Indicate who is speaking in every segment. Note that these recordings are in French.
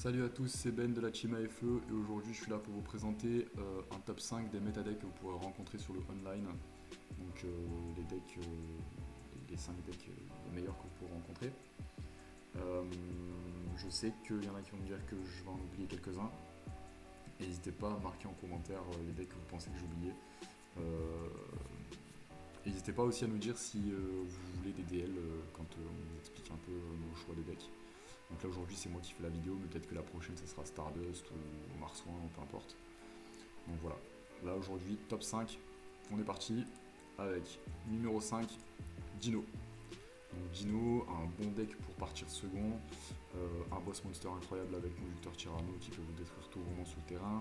Speaker 1: Salut à tous, c'est Ben de la Team AFE et aujourd'hui je suis là pour vous présenter un top 5 des métadecks que vous pourrez rencontrer sur le online. Donc les decks, les 5 decks les meilleurs que vous pourrez rencontrer. Euh, je sais qu'il y en a qui vont me dire que je vais en oublier quelques-uns. N'hésitez pas à marquer en commentaire les decks que vous pensez que j'ai oubliés. Euh, N'hésitez pas aussi à nous dire si vous voulez des DL quand on vous explique un peu nos choix de decks. Donc là aujourd'hui c'est moi qui fais la vidéo, mais peut-être que la prochaine ça sera Stardust ou Marsouin, ou peu importe. Donc voilà, là aujourd'hui top 5, on est parti avec numéro 5, Dino. Donc Dino, un bon deck pour partir second, un boss monster incroyable avec conducteur Tyranno qui peut vous détruire tout vraiment sur le terrain.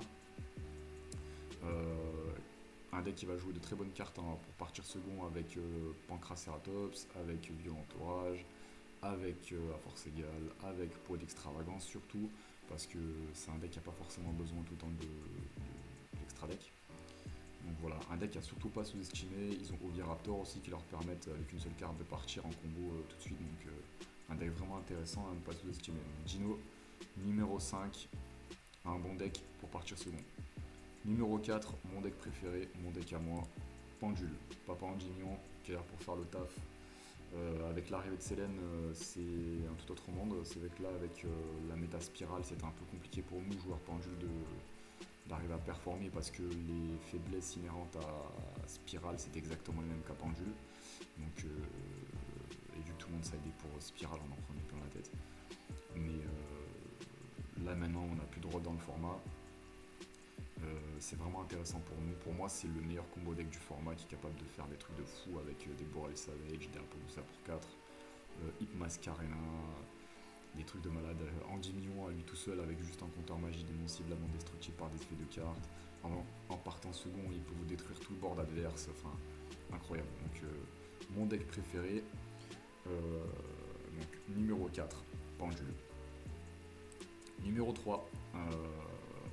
Speaker 1: Euh, un deck qui va jouer de très bonnes cartes pour partir second avec Pancraceratops, avec Violent Orage, avec à force égale, avec poids d'extravagance surtout, parce que c'est un deck qui n'a pas forcément besoin tout le temps d'extra deck. Donc voilà, un deck à surtout pas sous-estimé. Ils ont Oviraptor aussi qui leur permettent avec une seule carte de partir en combo tout de suite. Donc un deck vraiment intéressant à ne pas sous-estimer. Donc Dino, numéro 5, un bon deck pour partir second. Numéro 4, mon deck préféré, mon deck à moi, Pendule. Papa Andignon qui est là pour faire le taf. Avec l'arrivée de Selene, c'est un tout autre monde. C'est vrai que là, avec la méta spirale, c'était un peu compliqué pour nous, joueurs Pendule, d'arriver à performer parce que les faiblesses inhérentes à spirale, c'est exactement les mêmes qu'à Pendule. Donc, et vu que tout le monde s'aidait pour spirale, on en prenait plein la tête. Mais là, maintenant, on n'a plus de droit dans le format. C'est vraiment intéressant pour nous. Pour moi, c'est le meilleur combo deck du format qui est capable de faire des trucs de fou avec des Boral Savage, des Apollousa pour 4, Hip Mascarena, des trucs de malade. Andy Million à lui tout seul avec juste un compteur magie dénonciblement destructible par des effets de cartes. En partant second, il peut vous détruire tout le board adverse. Enfin, incroyable. Donc, mon deck préféré. Donc, numéro 4, Pendule. Numéro 3,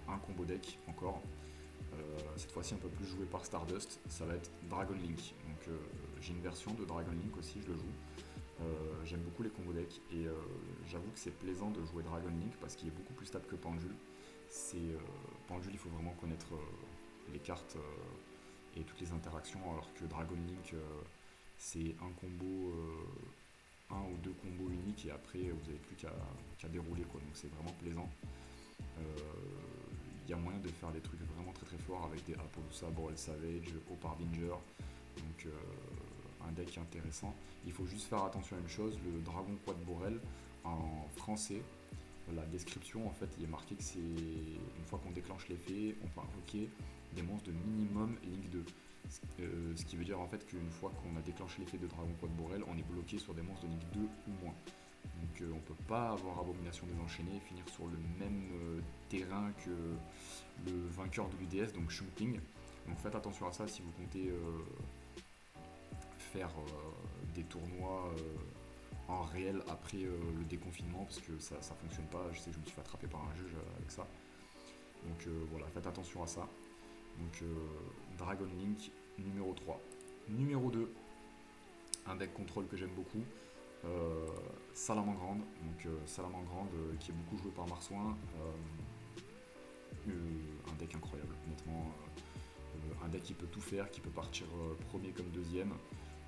Speaker 1: un combo deck encore. Cette fois-ci un peu plus joué par Stardust, ça va être Dragon Link. Donc j'ai une version de Dragon Link aussi, je le joue. J'aime beaucoup les combos decks et j'avoue que c'est plaisant de jouer Dragon Link parce qu'il est beaucoup plus stable que Pendule. Pendule, il faut vraiment connaître les cartes et toutes les interactions, alors que Dragon Link, c'est un combo, un ou deux combos uniques et après vous n'avez plus qu'à dérouler quoi. Donc c'est vraiment plaisant. Il y a moyen de faire des trucs vraiment très très forts avec des Apollousa, Boral Savage, Harbinger. Donc un deck intéressant. Il faut juste faire attention à une chose, le Dragon Quad Borel en français, la description en fait il est marqué que c'est une fois qu'on déclenche l'effet, on peut invoquer des monstres de minimum Link 2. Ce qui veut dire en fait qu'une fois qu'on a déclenché l'effet de Dragon Quad Borel, on est bloqué sur des monstres de Link 2 ou moins. Donc on peut pas avoir Abomination désenchaînée et finir sur le même terrain que le vainqueur de l'UDS, donc Shumping. Donc faites attention à ça si vous comptez faire des tournois en réel après le déconfinement, parce que ça fonctionne pas. Je sais que je me suis fait attraper par un juge avec ça. Donc voilà, faites attention à ça. Donc Dragon Link numéro 3. Numéro 2, un deck contrôle que j'aime beaucoup. Salamangrande, donc Salamangrande qui est beaucoup joué par Marsouin, un deck incroyable, honnêtement, un deck qui peut tout faire, qui peut partir premier comme deuxième,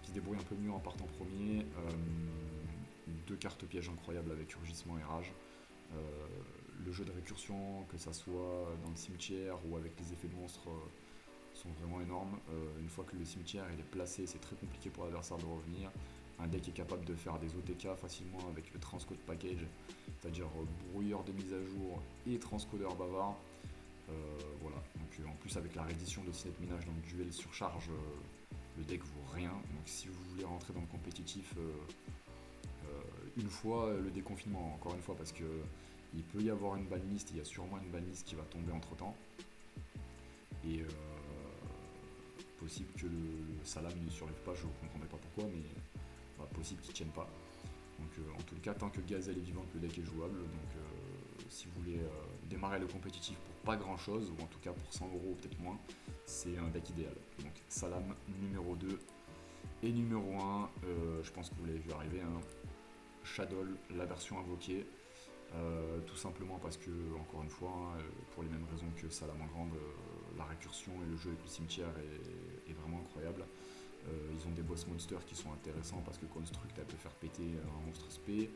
Speaker 1: qui se débrouille un peu mieux en partant premier, deux cartes pièges incroyables avec Urgissement et Rage, le jeu de récursion, que ça soit dans le cimetière ou avec les effets de monstres, sont vraiment énormes. Une fois que le cimetière il est placé, c'est très compliqué pour l'adversaire de revenir. Un deck est capable de faire des OTK facilement avec le transcode package, c'est-à-dire brouilleur de mise à jour et transcodeur bavard. Voilà, donc en plus avec la reddition de Cinet Minage dans le duel surcharge, le deck vaut rien. Donc si vous voulez rentrer dans le compétitif, une fois le déconfinement, encore une fois, parce que il peut y avoir une banlist, il y a sûrement une banlist qui va tomber entre temps. Et possible que le Salam ne survive pas, je ne comprendrai pas pourquoi, mais possible qu'il ne tienne pas. Donc en tout cas, tant que Gazelle est vivante, le deck est jouable. Donc si vous voulez démarrer le compétitif pour pas grand chose, ou en tout cas pour 100 euros ou peut-être moins, c'est un deck idéal. Donc Salam numéro 2 et numéro 1, je pense que vous l'avez vu arriver, hein, Shadow, la version invoquée. Tout simplement parce que, encore une fois, hein, pour les mêmes raisons que Salamandre, la récursion et le jeu avec le cimetière est vraiment incroyable. Ils ont des boss monsters qui sont intéressants parce que Construct elle peut faire péter un monstre spé.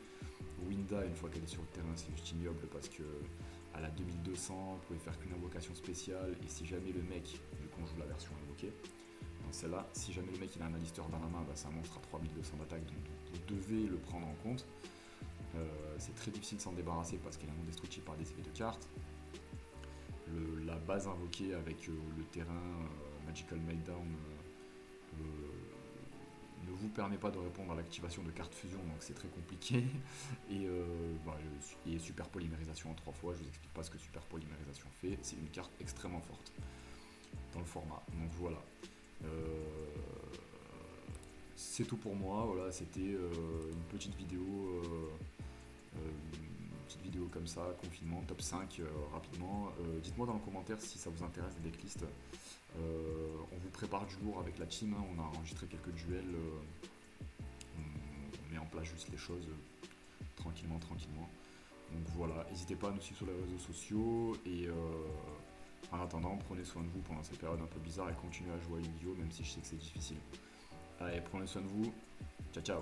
Speaker 1: Winda, une fois qu'elle est sur le terrain, c'est juste ignoble parce que à la 2200, vous pouvez faire qu'une invocation spéciale et si jamais le mec, vu qu'on joue la version invoquée, dans celle-là, si jamais le mec il a un Alistair dans la main, bah, c'est un monstre à 3200 d'attaque donc vous devez le prendre en compte. C'est très difficile de s'en débarrasser parce qu'elle est indestructible par des effets de cartes. La base invoquée avec le terrain Magical Meltdown ne vous permet pas de répondre à l'activation de cartes fusion, donc c'est très compliqué. Et, super polymérisation en 3 fois, je vous explique pas ce que super polymérisation fait, c'est une carte extrêmement forte dans le format. Donc voilà. Euh, c'est tout pour moi, voilà, c'était une petite vidéo. Une petite vidéo comme ça, confinement, top 5 rapidement. Dites-moi dans les commentaires si ça vous intéresse des decklists. On vous prépare du lourd avec la team, hein. On a enregistré quelques duels, on met en place juste les choses tranquillement, tranquillement. Donc voilà, n'hésitez pas à nous suivre sur les réseaux sociaux et en attendant, prenez soin de vous pendant cette période un peu bizarre et continuez à jouer à Yu-Gi-Oh! Même si je sais que c'est difficile. Allez, prenez soin de vous, ciao ciao.